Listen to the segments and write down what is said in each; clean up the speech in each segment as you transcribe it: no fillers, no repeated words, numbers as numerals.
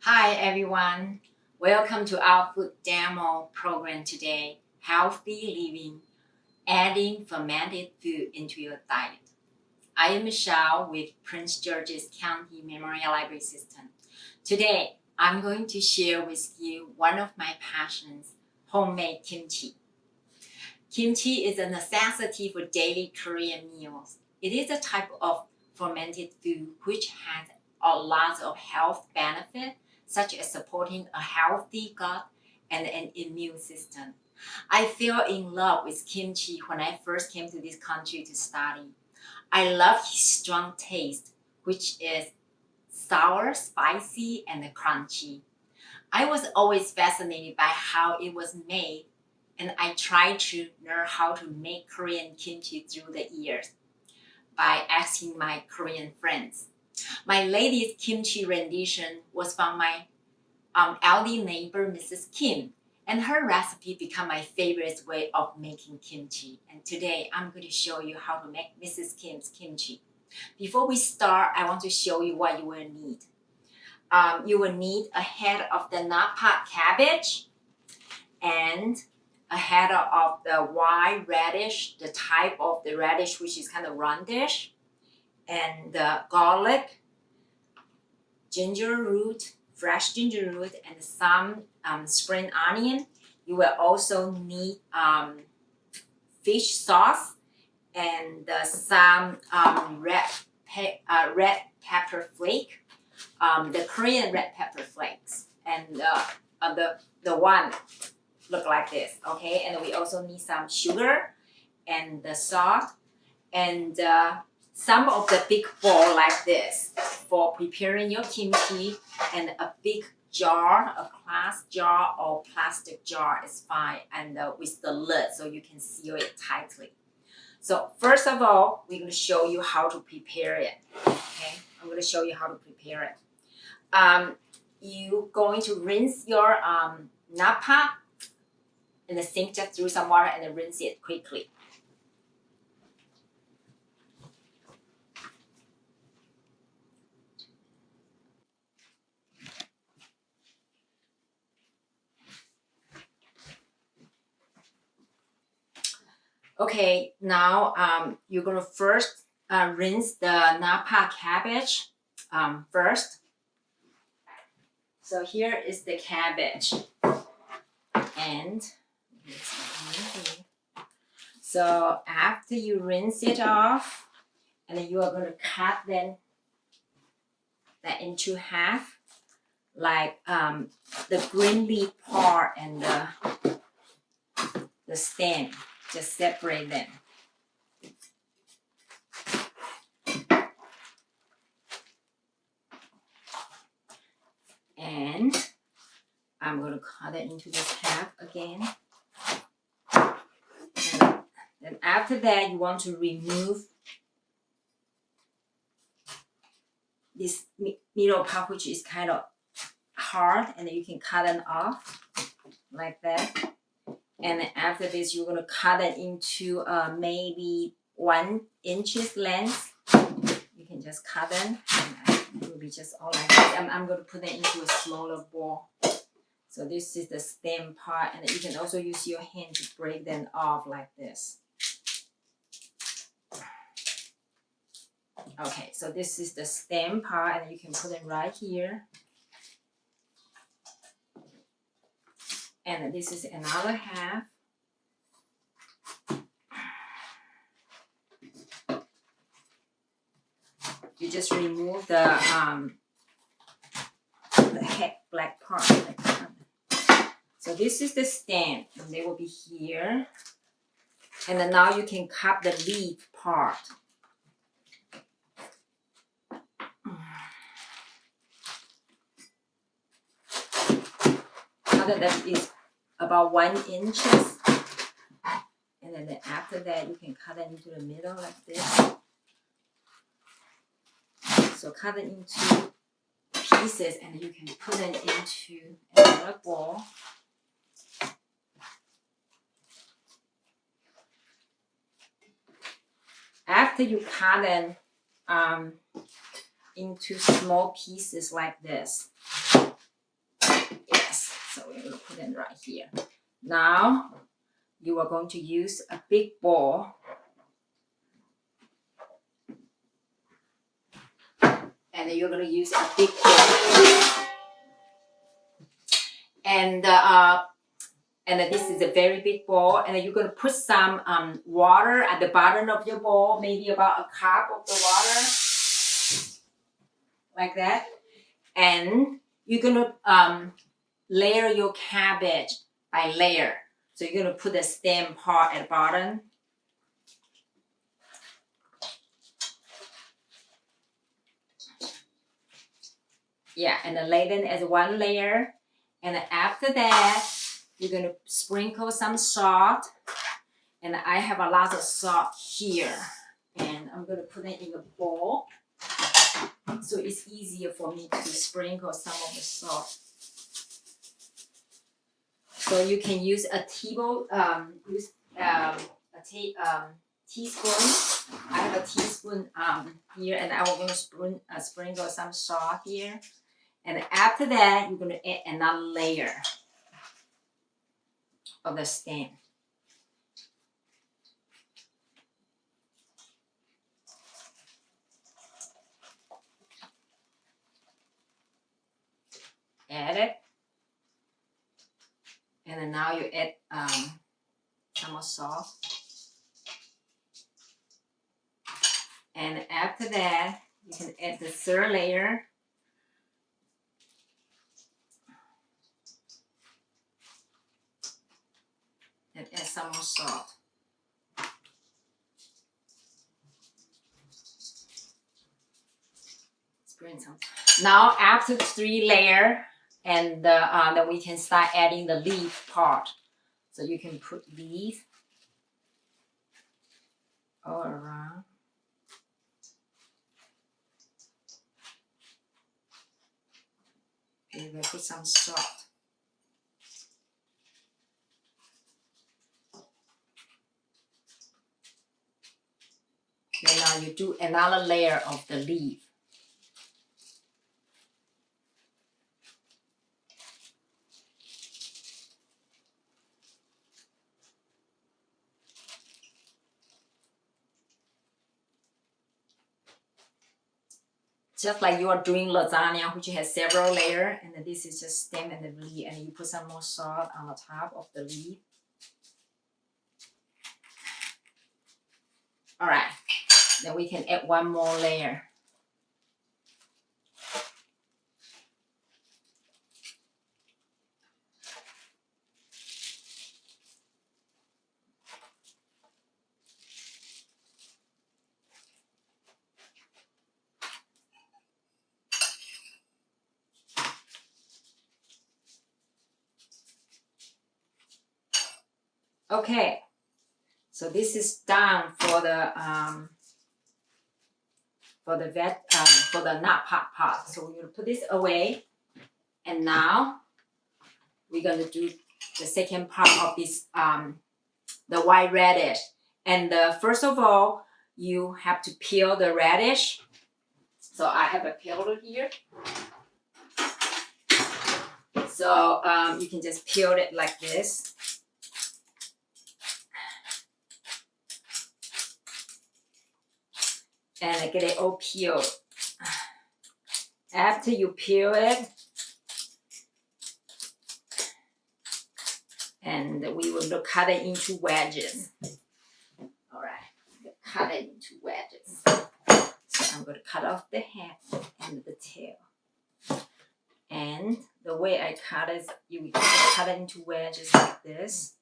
Hi everyone, welcome to our food demo program today, Healthy Living, Adding Fermented Food into Your Diet. I am Michelle with Prince George's County Memorial Library System. Today, I'm going to share with you one of my passions, homemade kimchi. Kimchi is a necessity for daily Korean meals. It is a type of fermented food which has a lot of health benefits, such as supporting a healthy gut and an immune system. I fell in love with kimchi when I first came to this country to study. I love his strong taste, which is sour, spicy, and crunchy. I was always fascinated by how it was made, and I tried to learn how to make Korean kimchi through the years by asking my Korean friends. My latest kimchi rendition was from my elderly neighbor, Mrs. Kim, and her recipe became my favorite way of making kimchi. And today I'm going to show you how to make Mrs. Kim's kimchi. Before we start, I want to show you what you will need. You will need a head of the napa cabbage and a head of the white radish, the type of the radish which is kind of roundish, and the garlic, ginger root, fresh ginger root, and some spring onion. You will also need fish sauce and some red pepper flake, the Korean red pepper flakes, and the one look like this, okay? And we also need some sugar and the salt and some of the big bowl like this for preparing your kimchi, and a big jar, a glass jar or plastic jar is fine, and with the lid so you can seal it tightly. So first of all, we're going to show you how to prepare it. Okay, I'm going to show you how to prepare it. You're going to rinse your napa in the sink, just through some water and then rinse it quickly. Okay, now you're gonna first rinse the napa cabbage first. So here is the cabbage, and so after you rinse it off, and then you are gonna cut then that into half, like the green leaf part and the stem. Just separate them. And I'm going to cut it into this half again. And then after that, you want to remove this middle part, which is kind of hard, and then you can cut it off like that. And then after this, you're going to cut it into maybe 1 inch length. You can just cut them. And it will be just all like this. I'm going to put it into a smaller bowl. So this is the stem part. And you can also use your hand to break them off like this. Okay, so this is the stem part. And you can put it right here. And this is another half. You just remove the head black part. So this is the stem, and they will be here. And then now you can cut the leaf part. That is about 1 inch, and then after that you can cut it into the middle like this. So cut it into pieces, and you can put it into another bowl. After you cut it into small pieces like this, So we're going to put it right here. Now you are going to use a big bowl. And you're going to use a big bowl. And this is a very big bowl. And you're going to put some water at the bottom of your bowl, maybe about a cup of the water, like that. And you're going to layer your cabbage by layer. So you're going to put the stem part at the bottom. Yeah, and then lay them as one layer. And then after that, you're going to sprinkle some salt. And I have a lot of salt here. And I'm going to put it in a bowl. So it's easier for me to sprinkle some of the salt. So you can use a teaspoon. I have a teaspoon here, and I will going to sprinkle some salt here. And after that, you're going to add another layer of the stem. Add it. And then now you add some more salt. And after that, you can add the third layer. And add some more salt. Spread some. Now after 3 layers, and then we can start adding the leaf part. So you can put leaf all around. And then put some salt. Then now you do another layer of the leaf. Just like you are doing lasagna, which has several layers, and then this is just stem and the leaf, and you put some more salt on the top of the leaf. All right, then we can add one more layer. Okay, so this is done for the napa part. So we're gonna put this away, and now we're gonna do the second part of this the white radish. And first of all, you have to peel the radish. So I have a peeler here. So you can just peel it like this. And get it all peeled. After you peel it, and we will cut it into wedges. All right, cut it into wedges. So I'm going to cut off the head and the tail. And the way I cut it, you cut it into wedges like this.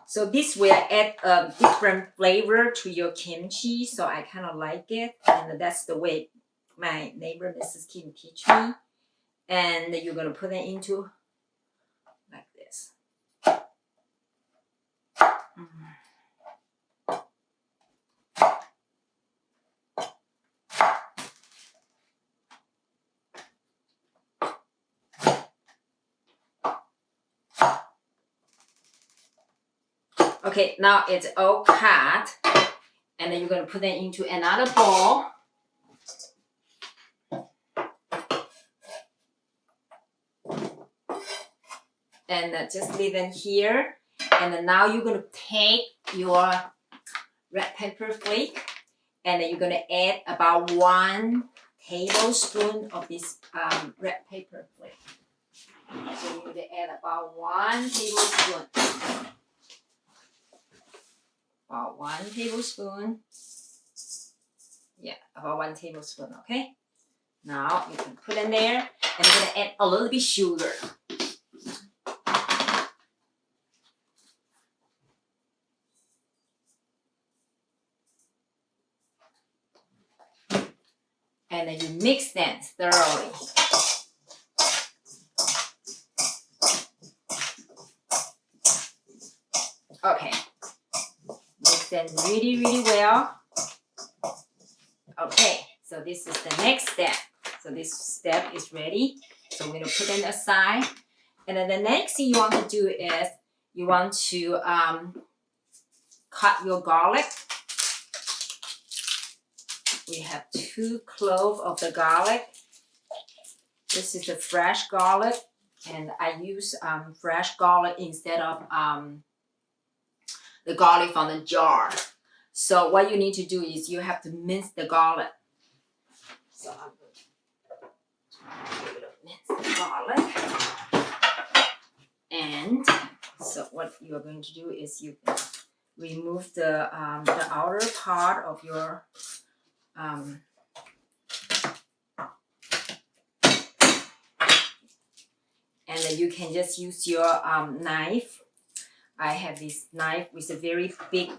So this will add a different flavor to your kimchi, so I kind of like it, and that's the way my neighbor Mrs. Kim teach me. And you're gonna put it into like this. Okay, now it's all cut. And then you're going to put them into another bowl. And just leave them here. And then now you're going to take your red pepper flake. And then you're going to add about 1 tablespoon of this red pepper flake. So you're going to add about 1 tablespoon. About 1 tablespoon. Yeah, about 1 tablespoon, okay? Now you can put in there, and you're gonna add a little bit sugar. And then you mix them thoroughly. Okay, mix them really, really well. Okay, so this is the next step. So this step is ready. So we're gonna put them aside. And then the next thing you want to do is you want to cut your garlic. We have 2 cloves of the garlic. This is the fresh garlic, and I use fresh garlic instead of the garlic from the jar. So what you need to do is you have to mince the garlic. So I'm going to mince the garlic. And so what you are going to do is you can remove the outer part of your and then you can just use your knife. I have this knife with a very big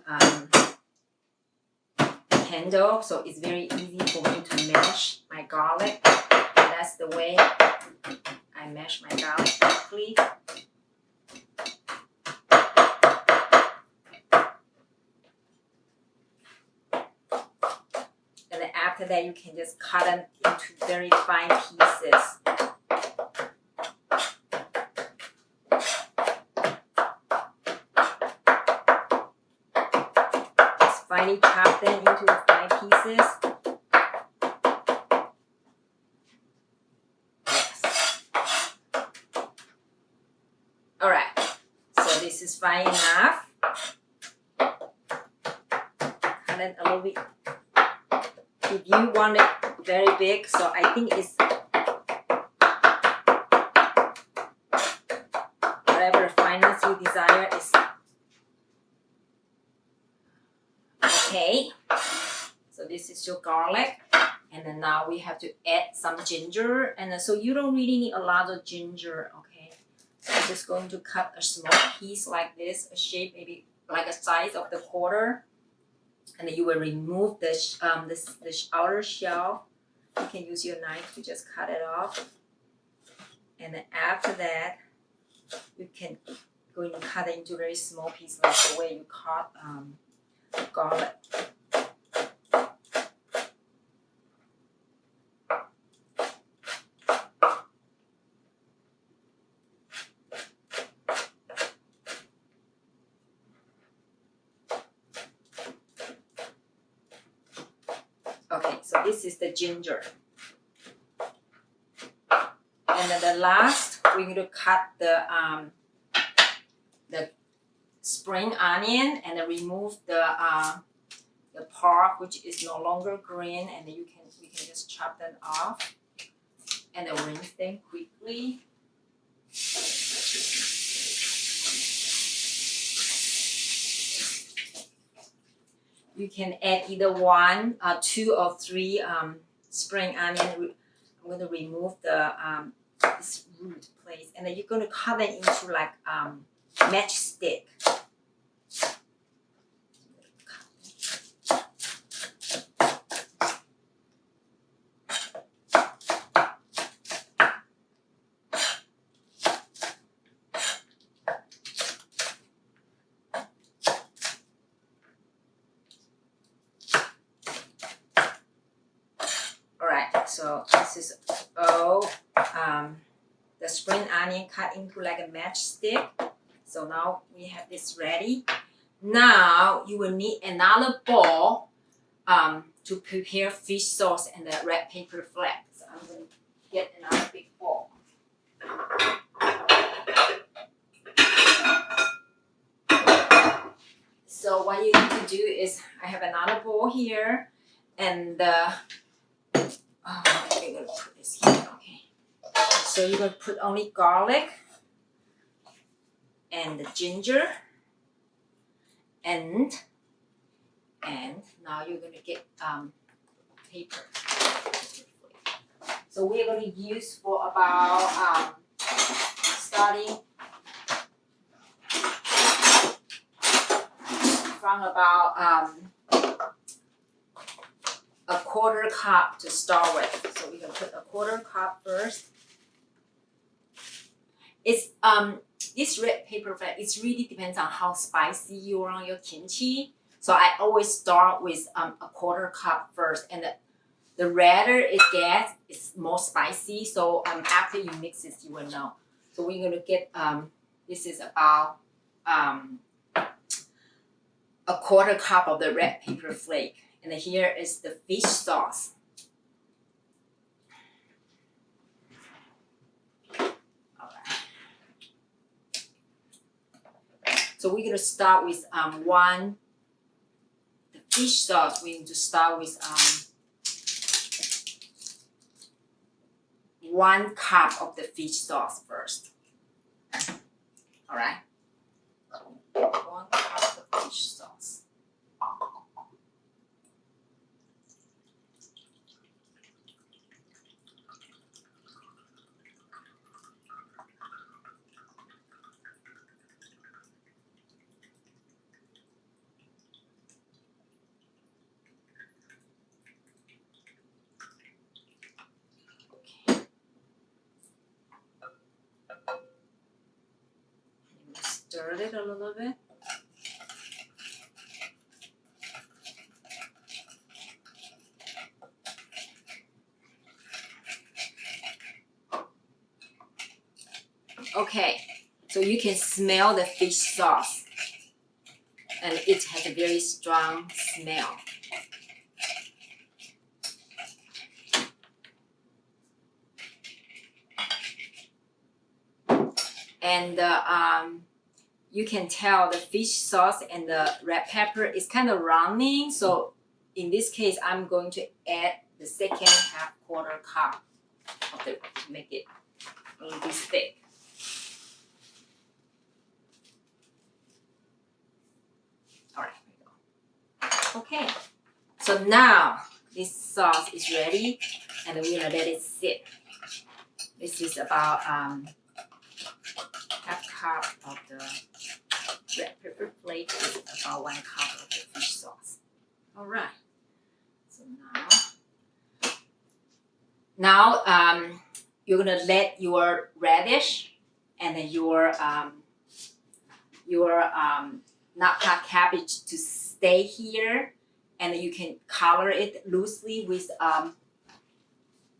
handle, so it's very easy for me to mash my garlic. And that's the way I mash my garlic quickly. And then after that, you can just cut them into very fine pieces. Just finely chop them into fine pieces. Yes. All right. So this is fine enough. Cut it a little bit. If you want it very big, so I think it's whatever fineness you desire is okay. So this is your garlic, and then now we have to add some ginger, and so you don't really need a lot of ginger, okay? So I'm just going to cut a small piece like this, a shape maybe like a size of the quarter. And then you will remove the outer shell. You can use your knife to just cut it off. And then after that, you can go and cut it into very small pieces, like the way you cut garlic. Okay, so this is the ginger. And then the last, we're going to cut the spring onion and then remove the part which is no longer green, and then we can just chop them off and then rinse them quickly. You can add either 1, 2, or 3 spring onion. I'm going to remove the this root place, and then you're going to cut it into like matchstick. So this is all the spring onion cut into like a matchstick. So now we have this ready. Now you will need another bowl to prepare fish sauce and the red pepper flakes. So I'm going to get another big bowl. So what you need to do is, I have another bowl here, and I'm gonna put this here. Okay. So you're gonna put only garlic and the ginger, and now you're gonna get paper. So we're gonna use for about starting from about a quarter cup to start with. So we're gonna put a quarter cup first. It's this red pepper flake, it really depends on how spicy you want your kimchi. So I always start with a quarter cup first, and the redder it gets, it's more spicy. So after you mix this, you will know. So we're gonna get this is about a quarter cup of the red pepper flake, and here is the fish sauce. So we're gonna start with the fish sauce. We need to start with 1 cup of the fish sauce first. All right, 1 cup of fish sauce. Stir it a little bit. Okay, so you can smell the fish sauce, and it has a very strong smell. And you can tell the fish sauce and the red pepper is kind of running. So in this case, I'm going to add the second quarter cup of it to make it a little bit thick. All right, here we go. Okay, so now this sauce is ready, and we're gonna let it sit. This is about half cup of the red pepper flake is about 1 cup of the fish sauce. All right. So now you're gonna let your radish and then your napa cabbage to stay here, and you can cover it loosely with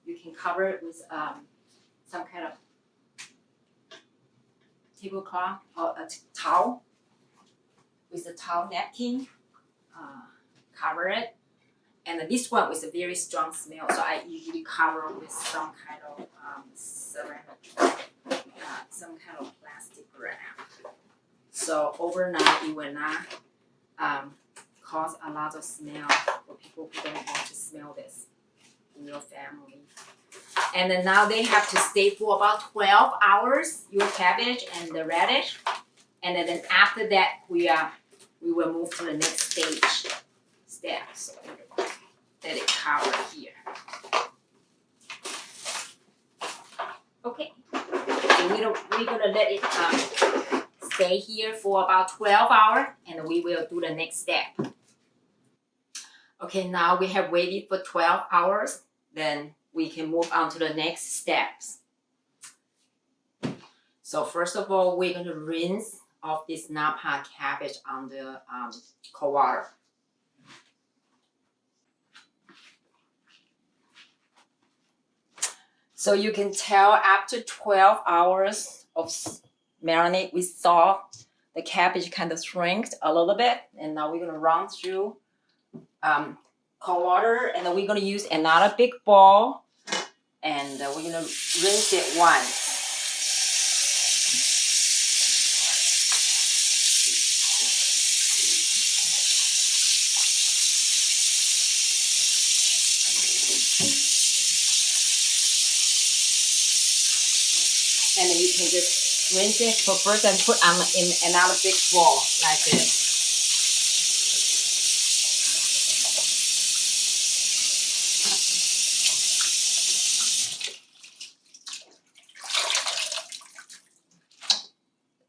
you can cover it with some kind of tablecloth or a towel, with a towel napkin, cover it. And this one was a very strong smell, so I usually cover with some kind of ceramic, some kind of plastic wrap. So overnight it will not cause a lot of smell for people who don't want to smell this in your family. And then now they have to stay for about 12 hours, your cabbage and the radish. And then after that, we will move to the next step. So let it cover here. Okay, so we're gonna let it stay here for about 12 hours, and we will do the next step. Okay, now we have waited for 12 hours, then we can move on to the next steps. So first of all, we're going to rinse off this napa cabbage on the cold water. So you can tell after 12 hours of marinade with salt, the cabbage kind of shrinked a little bit, and now we're gonna run through cold water, and then we're gonna use another big bowl, and we're gonna rinse it once. And then you can just rinse it for first and put in another big bowl like this.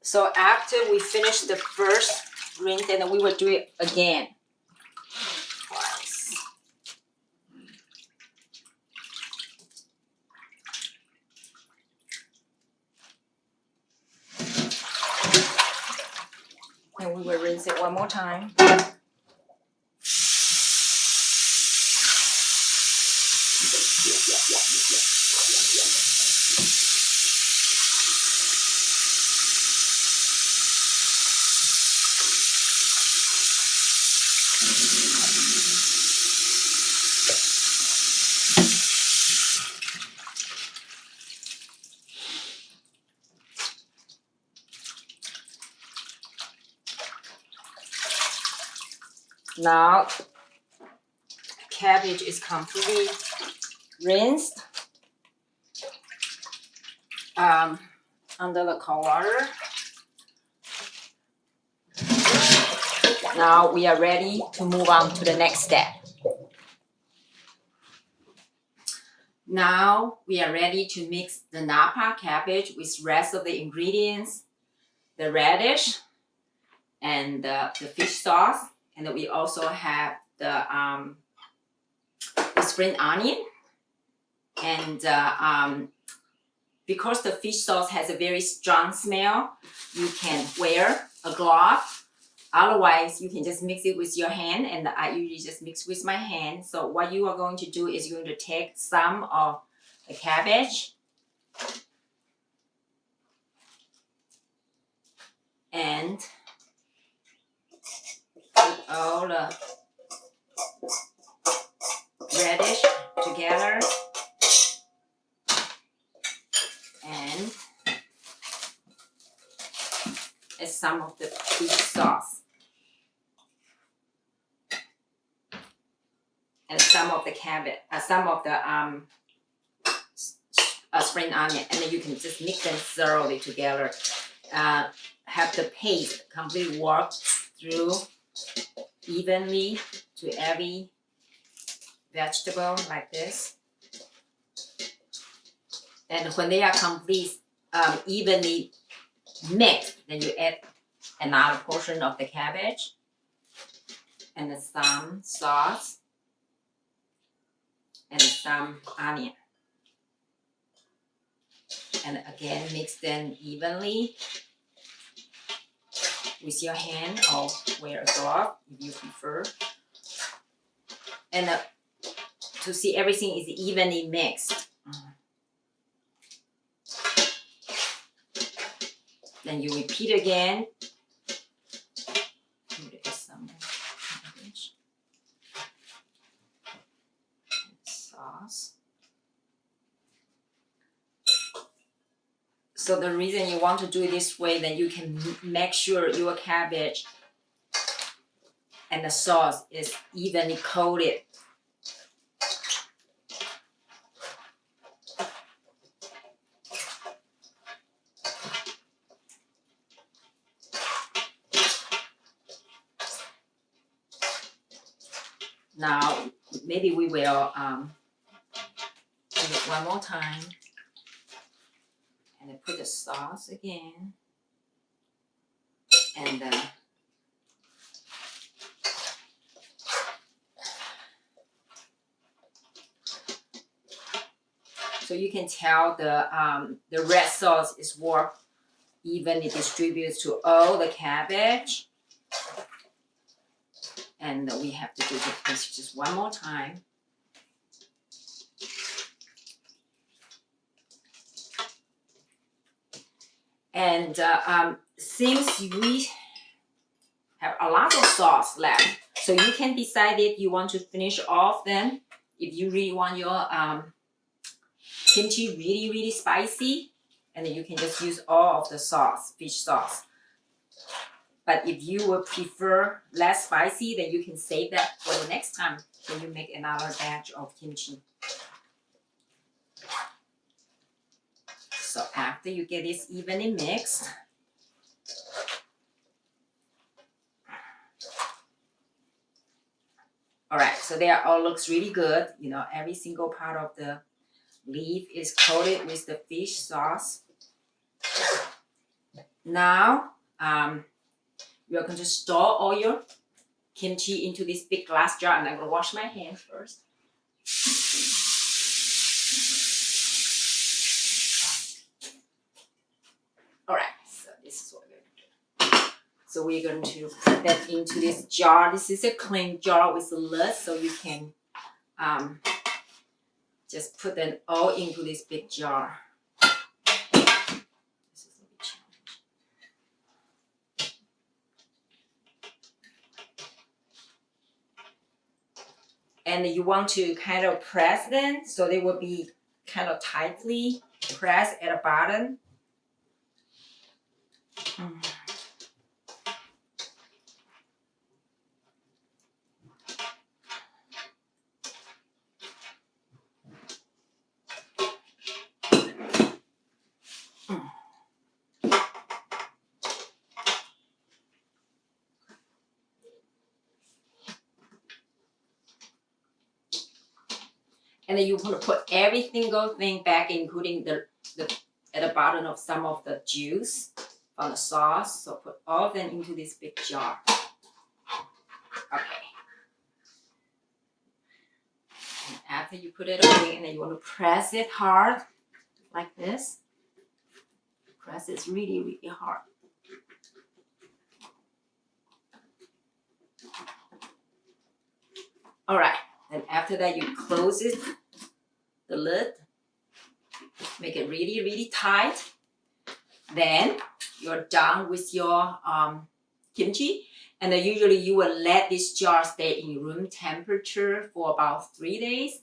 So after we finish the first rinse, then we will do it again twice. And we will rinse it one more time. Now, cabbage is completely rinsed under the cold water. Now we are ready to move on to the next step. Now we are ready to mix the napa cabbage with rest of the ingredients, the radish and the fish sauce. And then we also have the spring onion. And because the fish sauce has a very strong smell, you can wear a glove. Otherwise, you can just mix it with your hand, and I usually just mix with my hand. So what you are going to do is you're going to take some of the cabbage and put all the radish together and add some of the fish sauce and some of the cabbage, some of the spring onion, and then you can just mix them thoroughly together. Have the paste completely work through evenly to every vegetable like this. And when they are complete, evenly mixed, then you add another portion of the cabbage and some sauce and some onion. And again, mix them evenly with your hand, or wear a glove if you prefer. And to see everything is evenly mixed. Then you repeat again. Some cabbage. Sauce. So the reason you want to do it this way, then you can make sure your cabbage and the sauce is evenly coated. Now, maybe we will do it one more time. And then put the sauce again. And so you can tell the red sauce is worked evenly distributed to all the cabbage. And we have to do this just one more time. And since we have a lot of sauce left, so you can decide if you want to finish off then. If you really want your kimchi really spicy, and then you can just use all of the sauce, fish sauce. But if you would prefer less spicy, then you can save that for the next time when you make another batch of kimchi. So after you get this evenly mixed, all right, so there all looks really good. You know, every single part of the leaf is coated with the fish sauce. Now, you're going to store all your kimchi into this big glass jar, and I'm going to wash my hands first. All right, so this is what we're going to do. So we're going to put that into this jar. This is a clean jar with a lid, so you can just put them all into this big jar. This is a big challenge. And you want to kind of press them so they will be kind of tightly pressed at the bottom. And then you want to put every single thing back, including the at the bottom of some of the juice from the sauce. So put all of them into this big jar. Okay. And after you put it away, and then you want to press it hard like this. Press it really hard. All right. And after that, you close it, the lid, make it really tight. Then you're done with your kimchi. And then usually you will let this jar stay in room temperature for about 3 days.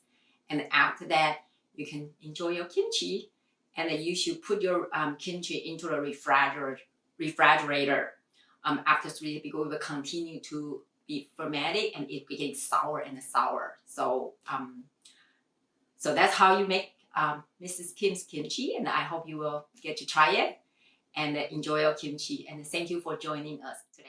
And after that, you can enjoy your kimchi. And then you should put your kimchi into the refrigerator after 3 days, because it will continue to be fermented and it becomes sour and sour. So so that's how you make Mrs. Kim's kimchi, and I hope you will get to try it and enjoy your kimchi. And thank you for joining us today.